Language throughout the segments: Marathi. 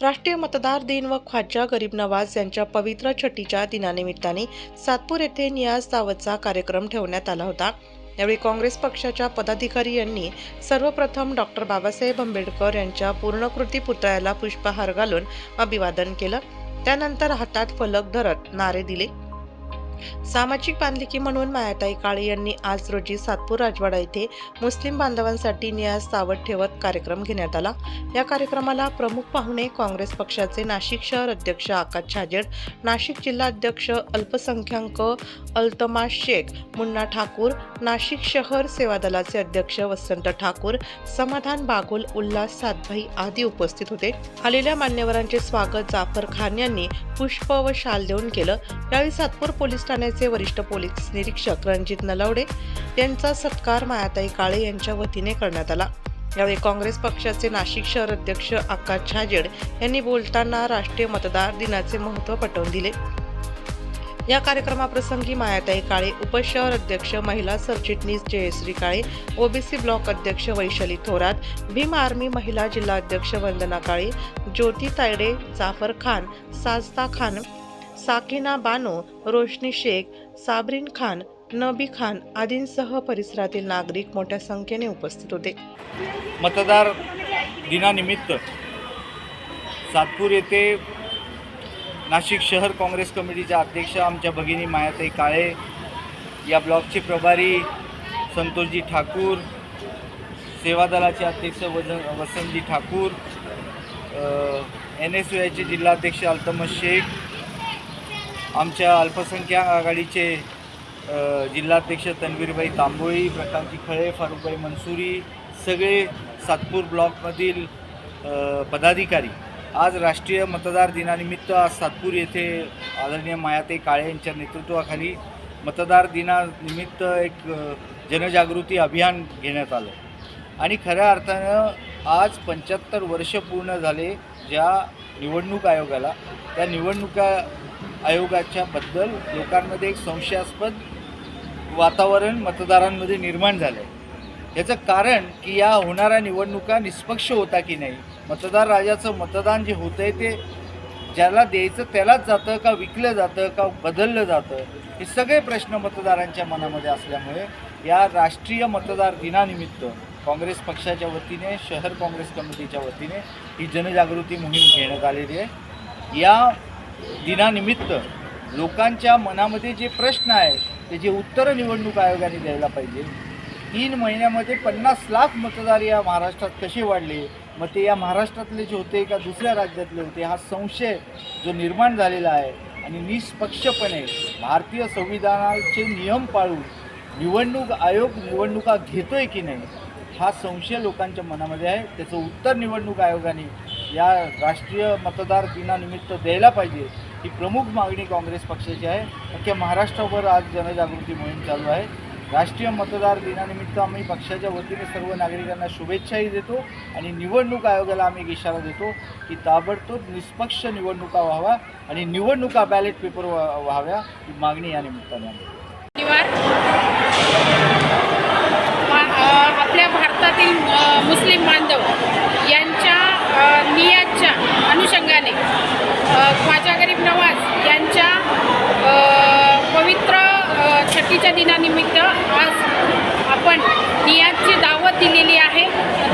राष्ट्रीय मतदार दिन व ख्वाजा गरीब नवाज यांच्या पवित्र छठीच्या दिनानिमित्ताने सातपूर येथे नियाज दावतचा कार्यक्रम ठेवण्यात आला होता। यावेळी काँग्रेस पक्षाच्या पदाधिकारी यांनी सर्वप्रथम डॉक्टर बाबासाहेब आंबेडकर यांच्या पूर्णाकृती पुतळ्याला पुष्पहार घालून अभिवादन केलं। त्यानंतर हातात फलक धरत नारे दिले। सामाजिक बांधिलकी म्हणून मायाताई काळे यांनी आज रोजी सातपूर राजवाडा येथे मुस्लिम बांधवांसाठी नियाज दावत ठेवत कार्यक्रम घेण्यात आला। या कार्यक्रमाला प्रमुख पाहुणे काँग्रेस पक्षाचे नाशिक शहर अध्यक्ष आकाश छाजेड, नाशिक जिल्हा अध्यक्ष अल्पसंख्याक अल्तमास शेख, मुन्ना ठाकूर, नाशिक शहर सेवा दलाचे अध्यक्ष वसंत ठाकूर, समाधान बागुल, उल्हास सातभाई आदी उपस्थित होते। आलेल्या मान्यवरांचे स्वागत जाफर खान यांनी पुष्प व शाल देऊन केलं। यावेळी सातपूर पोलीस ठाण्याचे वरिष्ठ पोलीस निरीक्षक रणजित नलवडे यांचा सत्कार मायाताई काळे यांच्या वतीने करण्यात आला। यावेळी काँग्रेस पक्षाचे नाशिक शहर अध्यक्ष आकाश छाजेड यांनी बोलताना राष्ट्रीय मतदार दिनाचे महत्त्व पटवून दिले। या कार्यक्रमाप्रसंगी मायाताई काळे, उपशहर अध्यक्ष महिला सरचिटणीस जयश्री काळे, ओबीसी ब्लॉक अध्यक्ष वैशाली थोरात, भीम आर्मी महिला जिल्हा अध्यक्ष वंदना काळे, ज्योती तायडे, जाफर खान, साजदा खान, साकिना बानो, रोशनी शेख, साबरीन खान, नबी खान आदींसह परिसरातील नागरिक मोठ्या संख्येने उपस्थित होते। मतदार दिनानिमित्त सातपूर येथे नाशिक शहर काँग्रेस कमिटीच्या अध्यक्ष आमच्या भगिनी मायाताई काळे, या ब्लॉकचे प्रभारी संतोषजी ठाकूर, सेवा दलाचे अध्यक्ष वसंतजी ठाकूर, NSUचे जिल्हाध्यक्ष अल्तमास शेख, आमच्या अल्पसंख्याक आघाडीचे जिल्हाध्यक्ष तन्वीरबाई तांबोळी, प्रकाशजी खळे, फारुकबाई मनसुरी, सगळे सातपूर ब्लॉकमधील पदाधिकारी आज राष्ट्रीय मतदार दिनानिमित्त आज सातपूर येथे आदरणीय मायाताई काळे यांच्या नेतृत्वाखाली मतदार दिनानिमित्त एक जनजागृती अभियान घेण्यात आलं आणि खऱ्या अर्थानं आज 75 वर्ष पूर्ण झाले ज्या निवडणूक आयोगाला, त्या निवडणुका आयोगाच्या बद्दल लोकांमध्ये एक संशयास्पद वातावरण मतदारांमध्ये निर्माण झालं आहे। याचं कारण की या होणाऱ्या निवडणुका निष्पक्ष होता की नाही, मतदार राजाचं मतदान जे होतं आहे ते ज्याला द्यायचं त्यालाच जातं का विकलं जातं का बदललं जातं, हे सगळे प्रश्न मतदारांच्या मनामध्ये असल्यामुळे या राष्ट्रीय मतदार दिनानिमित्त काँग्रेस पक्षाच्या वतीने, शहर काँग्रेस कमिटीच्या वतीने ही जनजागृती मोहीम घेण्यात आलेली आहे। या दिनानिमित्त लोकांच्या मनामध्ये जे प्रश्न आहेत त्याचे उत्तरं निवडणूक आयोगाने द्यायला पाहिजे। 3 महिन्यामध्ये 50 लाख मतदार या महाराष्ट्रात कसे वाढले, मग ते या महाराष्ट्रातले जे होते का दुसऱ्या राज्यातले होते, हा संशय जो निर्माण झालेला आहे आणि निष्पक्षपणे भारतीय संविधानाचे नियम पाळून निवडणूक आयोग निवडणुका घेतोय की नाही, हा संशय लोकांच्या मनामध्ये आहे। त्याचं उत्तर निवडणूक आयोगाने या राष्ट्रीय मतदार दिनानिमित्त द्यायला पाहिजे, ही प्रमुख मागणी काँग्रेस पक्षाची आहे। अख्ख्या महाराष्ट्रावर आज जनजागृती मोहीम चालू आहे। राष्ट्रीय मतदार दिनानिमित्त आम्ही पक्षाच्या वतीने सर्व नागरिकांना शुभेच्छाही देतो आणि निवडणूक आयोगाला आम्ही एक इशारा देतो की ताबडतोब निष्पक्ष निवडणुका व्हाव्या आणि निवडणुका बॅलेट पेपर व्हाव्या, ही मागणी या निमित्ताने आहे। आपल्या भारतातील मुस्लिम बांधव यांच्या नियाजच्या अनुषंगाने ख्वाजा गरीब नवाज यांच्या पवित्र छठीच्या दिनानिमित्त आज आपण नियाजची दावत दिलेली आहे।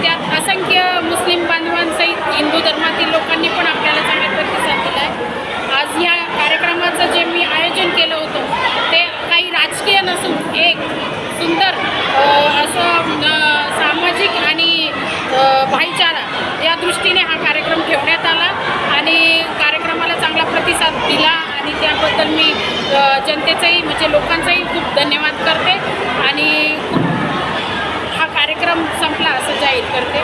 त्यात असंख्य मुस्लिम बांधवांसहित हिंदू धर्मातील लोकांनी पण आपल्याला चांगला प्रतिसाद दिला आहे। आज या कार्यक्रमाचं जे मी आयोजन केलं होतं ते काही राजकीय नसून एक सुंदर असं सामाजिक आणि भाईचारा या दृष्टीने हा कार्यक्रम ठेवण्यात आला आणि कार्यक्रमाला चांगला प्रतिसाद दिला आणि त्याबद्दल मी जनतेचाही म्हणजे लोकांचाही खूप धन्यवाद करते आणि हा कार्यक्रम संपला असं जाहीर करते।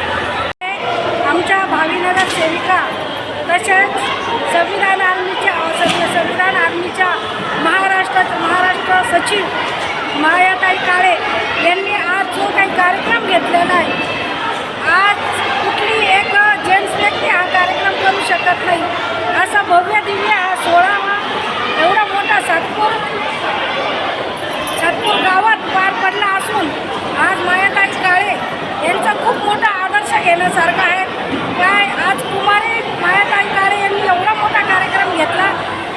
आमच्या भावी नगर सेविका तसेच संविधान आर्मीच्या महाराष्ट्र सचिव मायाताई काळे यांनी आज जो काही कार्यक्रम घेतलेला आहे, आज कुठली एक जेंट्स व्यक्ती हा कार्यक्रम करू शकत नाही, असा भव्य दिव्य हा 16वा एवढा मोठा सातपूर गावात पार पडला असून आज मायाताई काळे यांचा खूप मोठा आदर्श घेण्यासारखा आहे। काय आज कुमारी मायाताई काळे यांनी एवढा मोठा कार्यक्रम घेतला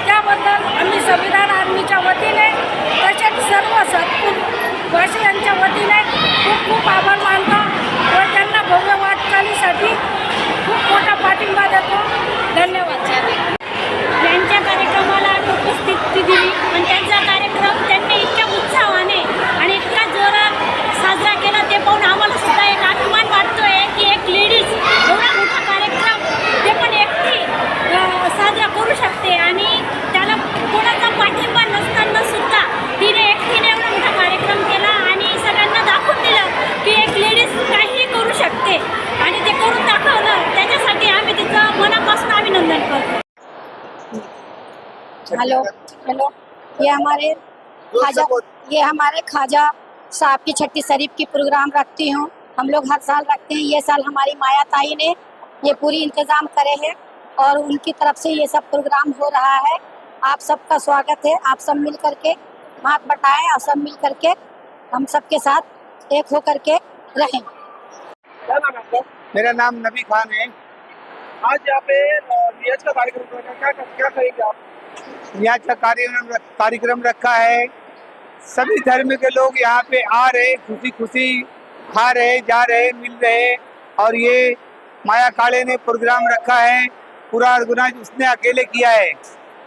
त्याबद्दल आम्ही संविधान आर्मीच्या वतीने तसेच सर्व सत्पुरुष यांच्या वतीने खूप खूप आभार मानतो व त्यांना भव्य वाटचालीसाठी खूप मोठा पाठिंबा देतो. धन्यवाद. यांच्या कार्यक्रमाला उपस्थिती दिली आणि त्यांचा कार्यक्रम त्यांनी इतक्या उत्साहाने आणि इतका जोरात साजरा केला ते पाहून आम्हाला सुद्धा एक अभिमान वाटतोय की एक लेडीज एवढा मोठा कार्यक्रम ते पण एकटी साजरा करू शकते आणि त्याला कोणाचा पाठिंबा नसताना सुद्धा तिने एकटीने एवढा मोठा कार्यक्रम केला आणि सगळ्यांना दाखवून दिलं की एक लेडीज काहीही करू शकते आणि ते करून दाखवलं. त्याच्यासाठी आम्ही तिचं मनापासून अभिनंदन करतो. हेलो हेलो, ये हमारे ख्वाजा साहब की छठी शरीफ की प्रोग्राम रखती हूँ. हम लोग हर साल रखते हैं. ये साल हमारी माया ताई ने ये पूरी इंतज़ाम करे हैं और उनकी तरफ से ये सब प्रोग्राम हो रहा है. आप सबका स्वागत है. आप सब मिल करके हाथ बटाएं और सब मिल करके हम सबके साथ एक हो करके रहें. क्या नाम है आपका? मेरा नाम नबी खान है. आज यहाँ पे नियत का कार्यक्रम रखा, क्या करेंगे आप? यहाँ का कार्यक्रम रखा है. सभी धर्म के लोग यहाँ पे आ रहे, खुशी खुशी खा रहे, जा रहे, मिल रहे. और ये माया काले ने प्रोग्राम रखा है. पूरा ऑर्गेनाइज उसने अकेले किया है,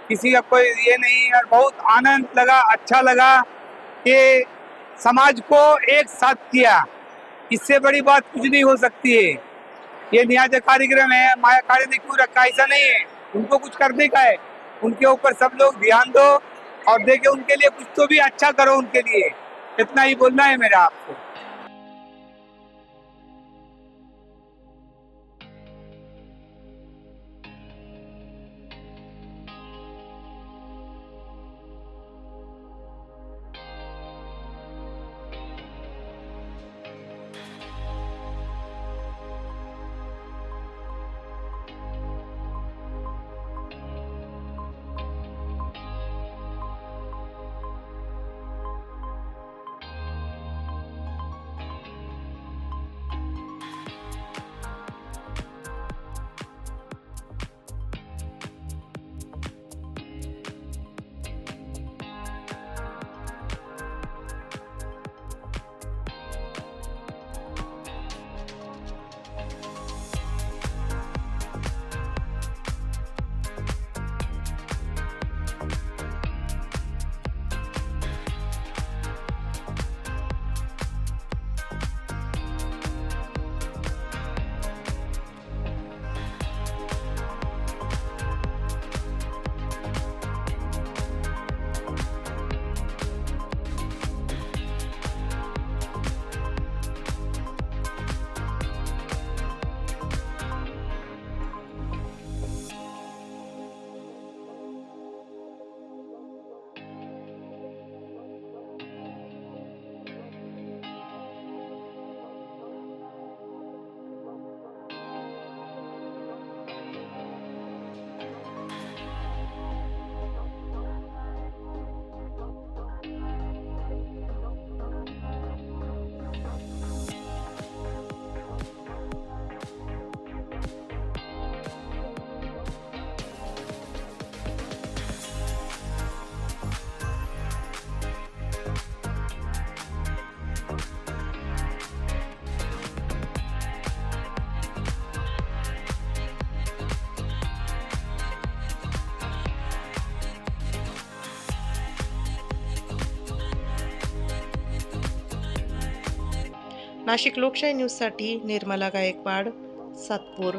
किसी का कोई ये नहीं. और बहुत आनंद लगा, अच्छा लगा कि समाज को एक साथ किया. इससे बड़ी बात कुछ नहीं हो सकती है. ये न्याय कार्यक्रम है, माया काले ने क्यों रखा, ऐसा नहीं है. उनको कुछ करने का है, उनके ऊपर सब लोग ध्यान दो और देखे उनके लिए कुछ तो भी अच्छा करो उनके लिए. इतना ही बोलना है मेरा आपको. नाशिक लोकशाही न्यूजसाठी निर्मला गायकवाड, सातपूर.